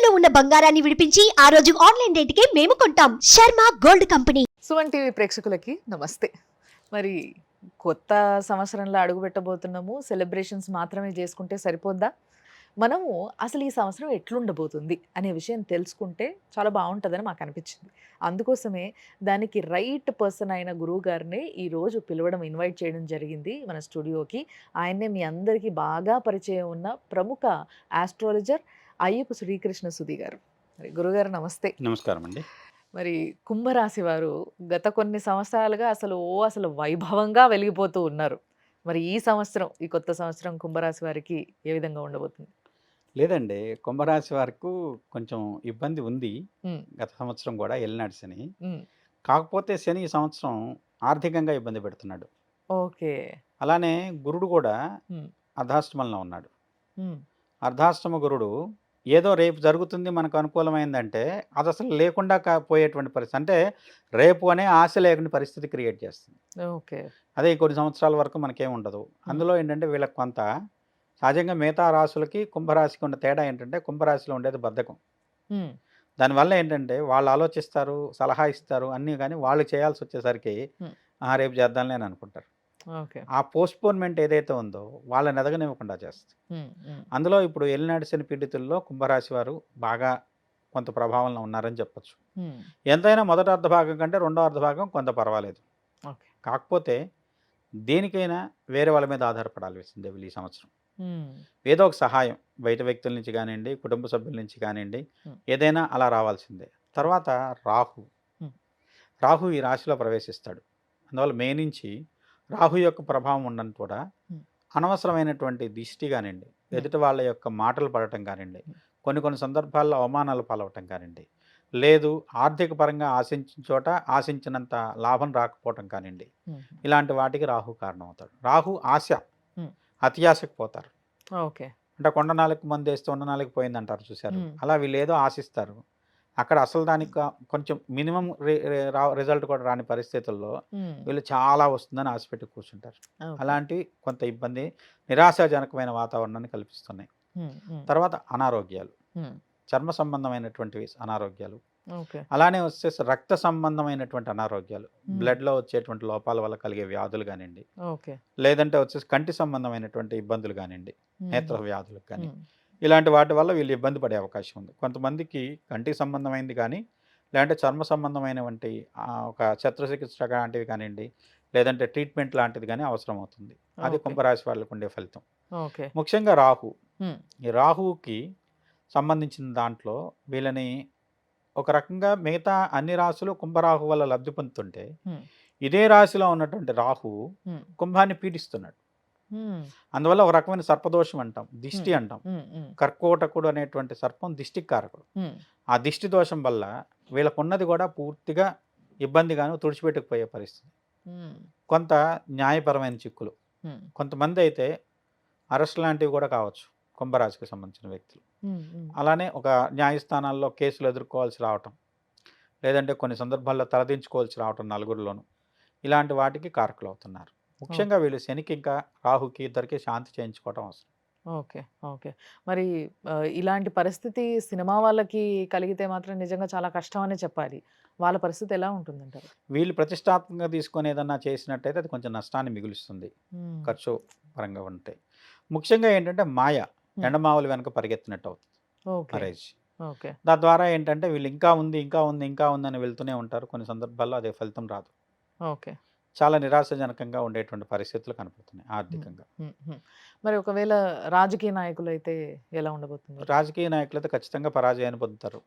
ఇంట్లో ఉన్న బంగారాన్ని విడిపించి ఆ రోజు ఆన్లైన్ రేటుకే మేము కొంటాం. Sharma gold company. Suman TV ప్రేక్షకులకి నమస్తే. మరి కొత్త సంవత్సరంలో అడుగుపెట్టబోతున్నాము. సెలబ్రేషన్స్ మాత్రమే చేసుకుంటే సరిపోద్దా? మనము అసలు ఈ సంవత్సరం ఎట్లుండబోతుంది అనే విషయం తెలుసుకుంటే చాలా బాగుంటుందని మాకు అనిపించింది. అందుకోసమే దానికి రైట్ పర్సన్ అయిన గురువు గారిని ఈరోజు పిలవడం, ఇన్వైట్ చేయడం జరిగింది మన స్టూడియోకి. ఆయన్నే మీ అందరికీ బాగా పరిచయం ఉన్న ప్రముఖ ఆస్ట్రాలజర్ అయ్యప్ప శ్రీకృష్ణ సుధి గారు. మరి గురుగారు నమస్తే. నమస్కారం అండి. మరి కుంభరాశి వారు గత కొన్ని సంవత్సరాలుగా అసలు వైభవంగా వెలిగిపోతూ ఉన్నారు. మరి ఈ సంవత్సరం, ఈ కొత్త సంవత్సరం కుంభరాశి వారికి ఏ విధంగా ఉండబోతుంది? లేదండి, కుంభరాశి వరకు కొంచెం ఇబ్బంది ఉంది. హ్మ్. గత సంవత్సరం కూడా ఎల్నాడు శని. హ్మ్. కాకపోతే శని ఈ సంవత్సరం ఆర్థికంగా ఇబ్బంది పెడుతున్నాడు. ఓకే. అలానే గురుడు కూడా హ్మ్. అర్ధాష్టమంలో ఉన్నాడు. హ్మ్. అర్ధాష్టమ గురుడు ఏదో రేపు జరుగుతుంది మనకు అనుకూలమైందంటే అది అసలు లేకుండా పోయేటువంటి పరిస్థితి. అంటే రేపు అనే ఆశ లేకుండా పరిస్థితి క్రియేట్ చేస్తుంది. ఓకే. అదే కొన్ని సంవత్సరాల వరకు మనకేం ఉండదు. అందులో ఏంటంటే వీళ్ళకి కొంత సహజంగా మిగతా రాశులకి కుంభరాశికి ఉన్న తేడా ఏంటంటే కుంభరాశిలో ఉండేది బద్ధకం. హ్మ్. దానివల్ల ఏంటంటే వాళ్ళు ఆలోచిస్తారు, సలహా ఇస్తారు అన్నీ, కానీ వాళ్ళు చేయాల్సి వచ్చేసరికి హ్మ్. రేపు చేద్దాంలే అని అనుకుంటారు. ఓకే. ఆ పోస్ట్‌పోన్‌మెంట్ ఏదైతే ఉందో వాళ్ళని ఎదగనివ్వకుండా చేస్తుంది. హ్మ్. హ్మ్. అందులో ఇప్పుడు ఏలినాటి శని పీడితుల్లో కుంభరాశి వారు బాగా కొంత ప్రభావంలో ఉన్నారని చెప్పొచ్చు. హ్మ్. ఎంతైనా మొదటి అర్ధభాగం కంటే రెండో అర్ధభాగం కొంత పర్వాలేదు. ఓకే. కాకపోతే దేనికైనా వేరే వాళ్ళ మీద ఆధారపడాల్సిందే వీళ్ళు ఈ సంవత్సరం. హ్మ్. ఏదో ఒక సహాయం బయట వ్యక్తుల నుంచి కానివ్వండి, కుటుంబ సభ్యుల నుంచి కానివ్వండి, హ్మ్. ఏదైనా అలా రావాల్సిందే. తర్వాత రాహు. హ్మ్. రాహు ఈ రాశిలో ప్రవేశిస్తాడు. అందువల్ల మే నుంచి రాహు యొక్క ప్రభావం ఉండడం కూడా హ్మ్. అనవసరమైనటువంటి దిష్టి కానివ్వండి, హ్మ్. ఎదుటి వాళ్ళ యొక్క మాటలు పడటం కానివ్వండి, హ్మ్. కొన్ని సందర్భాల్లో అవమానాలు పాలవటం కానివ్వండి, లేదు ఆర్థిక పరంగా ఆశించిన చోట ఆశించినంత లాభం రాకపోవటం కానివ్వండి, హ్మ్. ఇలాంటి వాటికి రాహు కారణమవుతాడు. రాహు ఆశ, హ్మ్. అతి ఆశకు పోతారు. ఓకే. అంటే కొండ నాలుగు మందేస్తే ఉన్న నాలుగు పోయిందంటారు చూశారు. హ్మ్. అలా వీళ్ళు ఏదో ఆశిస్తారు. అక్కడ అసలు దానికి కొంచెం మినిమం రిజల్ట్ కూడా రాని పరిస్థితుల్లో హ్మ్. వీళ్ళు చాలా వస్తుందని ఆశపెట్టి కూర్చుంటారు. ఓకే. అలాంటివి కొంత ఇబ్బంది, నిరాశాజనకమైన వాతావరణాన్ని కల్పిస్తున్నాయి. హ్మ్. హ్మ్. తర్వాత అనారోగ్యాలు, హ్మ్. చర్మ సంబంధమైనటువంటివి అనారోగ్యాలు, ఓకే. అలానే వచ్చేసి రక్త సంబంధమైనటువంటి అనారోగ్యాలు, హ్మ్. బ్లడ్‌లో వచ్చేటువంటి లోపాల వల్ల కలిగే వ్యాధులు కానివ్వండి, ఓకే. లేదంటే వచ్చేసి కంటి సంబంధమైనటువంటి ఇబ్బందులు కానివ్వండి, నేత్ర హుహు. వ్యాధులకు కానీ, హ్మ్. ఇలాంటి వాటి వల్ల వీళ్ళు ఇబ్బంది పడే అవకాశం ఉంది. కొంతమందికి కంటికి సంబంధమైంది కానీ, లేదంటే చర్మ సంబంధమైనటువంటి ఒక శస్త్రచికిత్స లాంటివి కానివ్వండి, లేదంటే ట్రీట్మెంట్ లాంటిది కానీ అవసరం అవుతుంది. అది ఓకే. కుంభరాశి వాళ్ళకు ఉండే ఫలితం. ఓకే. ముఖ్యంగా రాహు. హ్మ్. ఈ రాహువుకి సంబంధించిన దాంట్లో వీళ్ళని ఒక రకంగా మిగతా అన్ని రాశులు కుంభరాహు వల్ల లబ్ధి పొందుతుంటే, హ్మ్. ఇదే రాశిలో ఉన్నటువంటి రాహువు హ్మ్. కుంభాన్ని పీడిస్తున్నాడు. హ్మ్. అందువల్ల ఒక రకమైన సర్పదోషం అంటాం, దిష్టి హ్మ్. అంటాం. హ్మ్. హ్మ్. కర్కోటకుడు అనేటువంటి సర్పం దిష్టికి కారకుడు. హ్మ్. ఆ దిష్టి దోషం వల్ల వీళ్ళకున్నది కూడా పూర్తిగా ఇబ్బందిగాను తుడిచిపెట్టుకుపోయే పరిస్థితి. హ్మ్. కొంత న్యాయపరమైన చిక్కులు, హ్మ్. కొంతమంది అయితే అరెస్ట్ లాంటివి కూడా కావచ్చు కుంభరాశికి సంబంధించిన వ్యక్తులు. హ్మ్. హ్మ్. అలానే ఒక న్యాయస్థానాల్లో కేసులు ఎదుర్కోవాల్సి రావటం, లేదంటే కొన్ని సందర్భాల్లో తలదించుకోవాల్సి రావటం నలుగురిలోనూ, ఇలాంటి వాటికి కారకులు అవుతున్నారు. ఓహ్! ముఖ్యంగా వీళ్ళు శనికి ఇంకా రాహుకి ఇద్దరికి శాంతి చేయించుకోవటం అవసరం. ఓకే. ఓకే. మరి ఇలాంటి పరిస్థితి సినిమా వాళ్ళకి కలిగితే మాత్రం నిజంగా చాలా కష్టం అనే చెప్పాలి. వాళ్ళ పరిస్థితి ఎలా ఉంటుందంటారు? వీళ్ళు ప్రతిష్టాత్మకంగా తీసుకొని ఏదన్నా చేసినట్టయితే అది కొంచెం నష్టాన్ని మిగులుస్తుంది, హ్మ్. ఖర్చు పరంగా ఉంటే. ముఖ్యంగా ఏంటంటే మాయ, హ్మ్. ఎండమావులు వెనక పరిగెత్తినట్టు అవుతుంది ఓకే. మరేజ్. ఓకే. తద్వారా ఏంటంటే వీళ్ళు ఇంకా ఉంది, ఇంకా ఉంది, ఇంకా ఉందని వెళ్తూనే ఉంటారు. కొన్ని సందర్భాల్లో అదే ఫలితం రాదు. ఓకే. చాలా నిరాశాజనకంగా ఉండేటువంటి పరిస్థితులు కనపడుతున్నాయి హ్మ్. ఆర్థికంగా. హ్మ్. హ్మ్. మరి ఒకవేళ రాజకీయ నాయకులైతే ఎలా ఉండబోతుంది? రాజకీయ నాయకులైతే ఖచ్చితంగా పరాజయాన్ని పొందుతారు.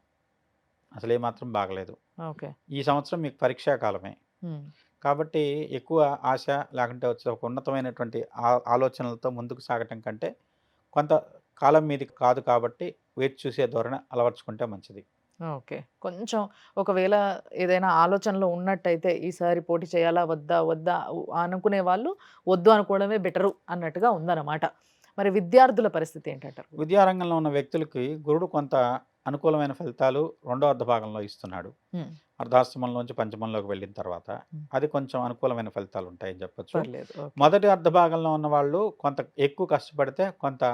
అసలు ఏమాత్రం బాగలేదు. ఓకే. ఈ సంవత్సరం మీకు పరీక్షా కాలమే. హ్మ్. కాబట్టి ఎక్కువ ఆశ, లేకుంటే వచ్చే ఒక ఉన్నతమైనటువంటి ఆలోచనలతో ముందుకు సాగటం కంటే, కొంత కాలం మీది కాదు కాబట్టి వేచి చూసే ధోరణి అలవర్చుకుంటే మంచిది. ఓకే. కొంచెం ఒకవేళ ఏదైనా ఆలోచనలో ఉన్నట్టయితే ఈసారి పోటీ చేయాలా? వద్దా? వద్దా? అనుకునే వాళ్ళు వద్దు అనుకోవడమే బెటరు అన్నట్టుగా ఉందన్నమాట. మరి విద్యార్థుల పరిస్థితి ఏంటంటారు? విద్యారంగంలో ఉన్న వ్యక్తులకి గురుడు కొంత అనుకూలమైన ఫలితాలు రెండో అర్ధ భాగంలో ఇస్తున్నాడు. హ్మ్. అర్ధాష్టమంలోంచి పంచమంలోకి వెళ్ళిన తర్వాత హ్మ్. అది కొంచెం అనుకూలమైన ఫలితాలు ఉంటాయని చెప్పొచ్చు. పర్లేదు. ఓకే. మొదటి అర్ధ భాగంలో ఉన్నవాళ్ళు కొంత ఎక్కువ కష్టపడితే కొంత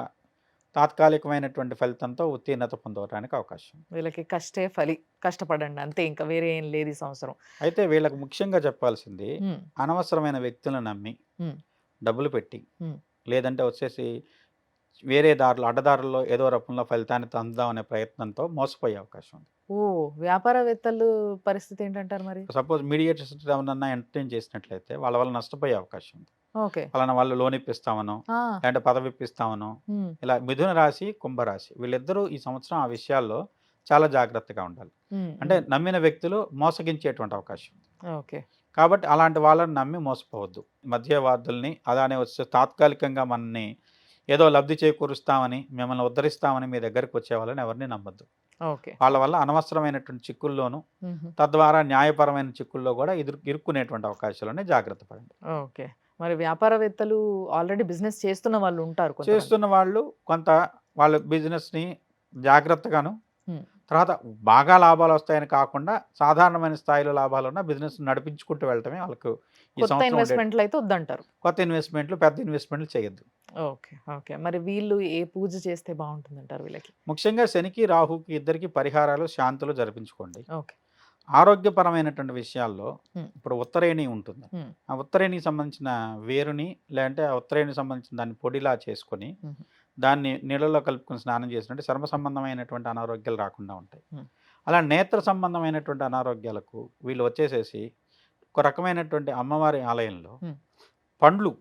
తాత్కాలికమైనటువంటి ఫలితంతో ఉత్తీర్ణత పొందడానికి అవకాశం ఉంది. వీళ్ళకి కష్టే ఫలి, కష్టపడండి అంతే, ఇంకా వేరే ఏం లేదు ఈ సంవత్సరం. అయితే వీళ్ళకి ముఖ్యంగా చెప్పాల్సింది హ్మ్. అనవసరమైన వ్యక్తులను నమ్మి హ్మ్. డబ్బులు పెట్టి హ్మ్. లేదంటే వచ్చేసి వేరే దారులు అడ్డదారుల్లో ఏదో రూపంలో ఫలితాన్ని పొందాం అనే ప్రయత్నంతో మోసపోయే అవకాశం ఉంది. వ్యాపారవేత్తలు పరిస్థితి ఏంటంటారు మరి? సపోజ్ మీడియేటర్స్ ఎవరన్నా ఎంటర్టైన్ చేసినట్లయితే వాళ్ళ వల్ల నష్టపోయే అవకాశం ఉంది. ఓకే. పలానా వాళ్ళు లోన్ ఇప్పిస్తామనో ఆ! లేదంటే పదవి ఇప్పిస్తామనో హ్మ్. ఇలా మిథున రాశి కుంభరాశి వీళ్ళిద్దరూ ఈ సంవత్సరం ఆ విషయాల్లో చాలా జాగ్రత్తగా ఉండాలి. హ్మ్. అంటే హ్మ్. నమ్మిన వ్యక్తులు మోసగించేటువంటి అవకాశం ఉంది. ఓకే. కాబట్టి అలాంటి వాళ్ళని నమ్మి మోసపోవద్దు. మధ్యవర్తుల్ని అలానే వచ్చే తాత్కాలికంగా మనల్ని ఏదో లబ్ధి చేకూరుస్తామని, మిమ్మల్ని ఉద్ధరిస్తామని మీ దగ్గరికి వచ్చే వాళ్ళని ఎవరిని నమ్మొద్దు. ఓకే. వాళ్ళ వల్ల అనవసరమైనటువంటి చిక్కుల్లోనూ, హుహు. తద్వారా న్యాయపరమైన చిక్కుల్లో కూడా ఇరుక్కునేటువంటి అవకాశాలని జాగ్రత్త పడండి. ఓకే. మరి వ్యాపారవేత్తలు ఆల్రెడీ బిజినెస్ చేస్తున్న వాళ్ళు ఉంటారు కొంతమంది. చేస్తున్న వాళ్ళు కొంత వాళ్ళ బిజినెస్‌ని జాగ్రత్తగాను, హ్మ్. తర్వాత బాగా లాభాలొస్తాయని కాకుండా సాధారణమైన స్థాయిలో లాభాలున్న బిజినెస్ నడిపించుకుంటూ వెళ్ళటమే వాళ్ళకు ఈ కొత్త సంవత్సరం ఇన్వెస్ట్‌మెంట్‌లు అయితే వద్దంటారు. కొత్త ఇన్వెస్ట్‌మెంట్‌లు, పెద్ద ఇన్వెస్ట్‌మెంట్‌లు చేయొద్దు. ఓకే. ఓకే. మరి వీళ్ళు ఏ పూజ చేస్తే బావుంటుందంటారు వీళ్ళకి? ముఖ్యంగా శనికి, రాహుకి ఇద్దరికీ పరిహారాలు, శాంతులు జరిపించుకోండి. ఓకే. ఆరోగ్యపరమైనటువంటి విషయాల్లో హ్మ్. ఇప్పుడు ఉత్తరేణి ఉంటుంది. హ్మ్. ఆ ఉత్తరేణికి సంబంధించిన వేరుని లేదంటే ఆ ఉత్తరేణికి సంబంధించిన దాన్ని పొడిలా చేసుకొని హుహు. దాన్ని నీళ్ళలో కలుపుకొని స్నానం చేసినట్టు చర్మ సంబంధమైనటువంటి అనారోగ్యాలు రాకుండా ఉంటాయి. హ్మ్. అలా నేత్ర సంబంధమైనటువంటి అనారోగ్యాలకు వీళ్ళు వచ్చేసేసి ఒక రకమైనటువంటి అమ్మవారి ఆలయంలో హ్మ్. పండ్లు,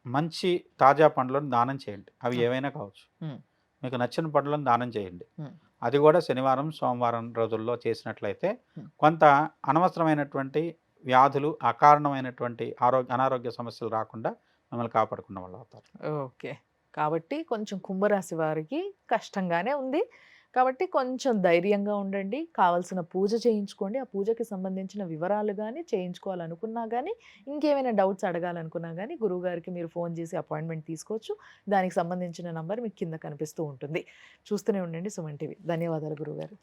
మంచి తాజా పండ్లను దానం చేయండి. అవి హ్మ్. ఏవైనా కావచ్చు. హ్మ్. మీకు నచ్చిన పండ్లను దానం చేయండి. హ్మ్. అది కూడా శనివారం, సోమవారం రోజుల్లో చేసినట్లయితే హ్మ్. కొంత అనవసరమైనటువంటి వ్యాధులు, అకారణమైనటువంటి అనారోగ్య సమస్యలు రాకుండా మిమ్మల్ని కాపాడుకున్న వాళ్ళు అవుతారు. ఓకే. కాబట్టి కొంచెం కుంభరాశి వారికి కష్టంగానే ఉంది. కాబట్టి కొంచెం ధైర్యంగా ఉండండి. కావాల్సిన పూజ చేయించుకోండి. ఆ పూజకి సంబంధించిన వివరాలు గాని, చేయించుకోవాలనుకున్నా గాని, ఇంకేమైనా డౌట్స్ అడగాలనుకున్నా గాని, గురువుగారికి మీరు ఫోను చేసి అపాయింట్‌మెంట్ తీసుకోవచ్చు. దానికి సంబంధించిన నంబర్ మీకు కింద కనిపిస్తూ ఉంటుంది. చూస్తూనే ఉండండి సుమన్ టీవీ. ధన్యవాదాలు గురువుగారు.